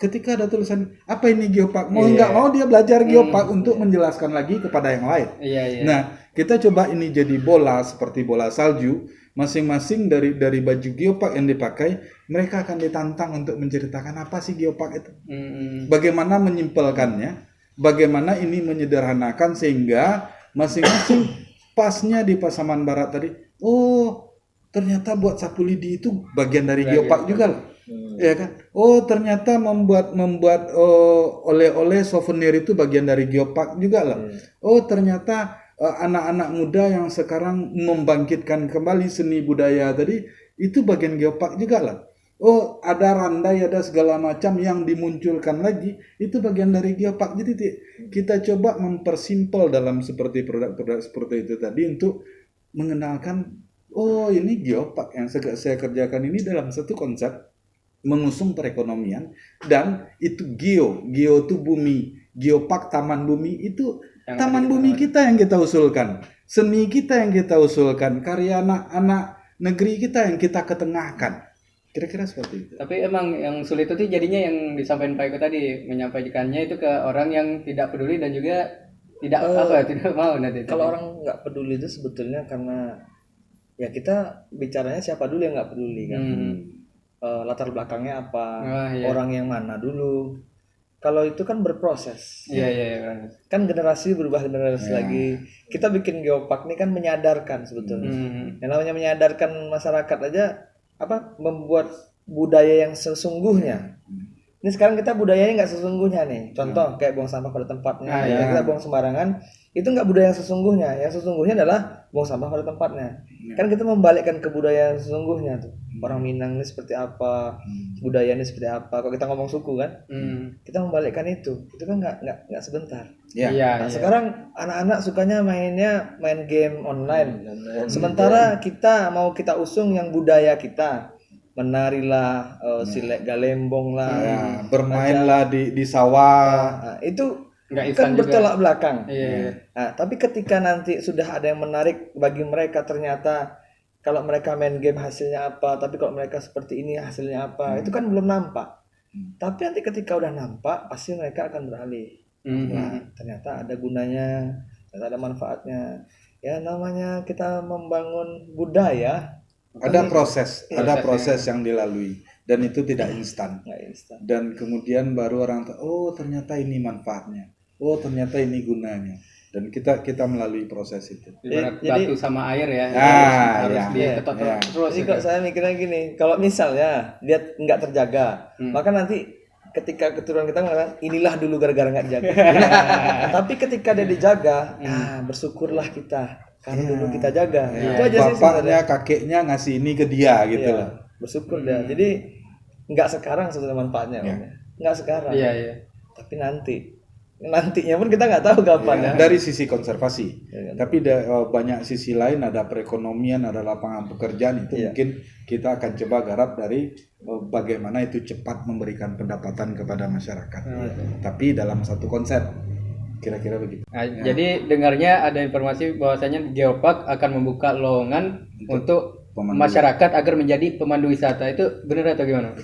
ketika ada tulisan apa ini Geopark, mau nggak mau dia belajar Geopark untuk menjelaskan lagi kepada yang lain. Iya. Nah, kita coba ini jadi bola seperti bola salju. Masing-masing dari baju Geopark yang dipakai, mereka akan ditantang untuk menceritakan apa sih Geopark itu. Bagaimana menyimpelkannya, bagaimana ini menyederhanakan sehingga masing-masing pasnya di Pasaman Barat tadi, oh ternyata buat sapu lidi itu bagian dari Geopark juga loh. Ya kan? Oh ternyata membuat oleh-oleh souvenir itu bagian dari Geopark juga loh. Oh ternyata anak-anak muda yang sekarang membangkitkan kembali seni budaya tadi itu bagian Geopark juga lah. Oh ada randai, ada segala macam yang dimunculkan lagi itu bagian dari Geopark. Jadi kita coba mempersimpel dalam seperti produk-produk seperti itu tadi untuk mengenalkan oh ini Geopark yang saya kerjakan ini dalam satu konsep mengusung perekonomian, dan itu geo itu bumi, Geopark taman bumi itu Yang taman tadi bumi kita yang kita usulkan, seni kita yang kita usulkan, karya anak-anak negeri kita yang kita ketengahkan, kira-kira seperti itu. Tapi emang yang sulit itu jadinya yang disampaikan Pak Eko tadi, menyampaikannya itu ke orang yang tidak peduli dan juga tidak tidak mau nanti. Kalau orang nggak peduli itu sebetulnya karena ya kita bicaranya siapa dulu yang nggak peduli kan. Latar belakangnya apa, iya. orang yang mana dulu. Kalau itu kan berproses. Iya. Kan generasi berubah generasi lagi. Kita bikin Geopark ini kan menyadarkan sebetulnya. Yang namanya menyadarkan masyarakat aja membuat budaya yang sesungguhnya. Ini sekarang kita budayanya nggak sesungguhnya nih. Contoh kayak buang sampah pada tempatnya. Kita buang sembarangan, itu nggak budaya yang sesungguhnya. Yang sesungguhnya adalah buang sampah pada tempatnya. Kan kita membalikkan ke budaya yang sesungguhnya tuh. Orang Minang ini seperti apa, budaya ini seperti apa. Kalau kita ngomong suku kan, kita membalikkan itu kan nggak sebentar. Ya. Nah, sekarang anak-anak sukanya main game online. Sementara kita mau kita usung yang budaya kita, menarilah, silek galembong lah, Ya, bermainlah di sawah. Nah, itu Nggak kan instan juga. bertolak belakang. Iya. Nah, tapi ketika nanti sudah ada yang menarik bagi mereka, ternyata kalau mereka main game hasilnya apa, tapi kalau mereka seperti ini hasilnya apa, itu kan belum nampak. Tapi nanti ketika udah nampak, pasti mereka akan beralih. Nah, ternyata ada gunanya, ternyata ada manfaatnya. Ya namanya kita membangun budaya, Ada proses yang dilalui dan itu tidak instan. nggak instan. Dan kemudian baru orang tahu, oh ternyata ini manfaatnya, oh ternyata ini gunanya, dan kita melalui proses itu. Ibarat Jadi- batu sama air ya. Ah, harus iya. diketok Iya. terus. Jadi kok saya mikirnya gini, kalau misalnya dia nggak terjaga, maka nanti ketika keturunan kita mengatakan inilah dulu gara-gara nggak dijaga. Tapi ketika dia dijaga, bersyukurlah kita karena dulu kita jaga. Itu aja sih Bapaknya, kakeknya ngasih ini ke dia gitu loh. bersyukur dia. Jadi nggak sekarang sebetulnya manfaatnya, Om, ya. Nggak sekarang. Iya. Tapi nanti nantinya pun kita nggak tahu kapan ya. dari sisi konservasi. Ya kan? Tapi banyak sisi lain, ada perekonomian, ada lapangan pekerjaan, itu Iya. mungkin kita akan coba garap dari bagaimana itu cepat memberikan pendapatan kepada masyarakat. Tapi dalam satu konsep, kira-kira begitu. Nah, jadi dengarnya ada informasi bahwasanya Geopark akan membuka lowongan untuk Pemandu. masyarakat agar menjadi pemandu wisata. Itu benar atau gimana?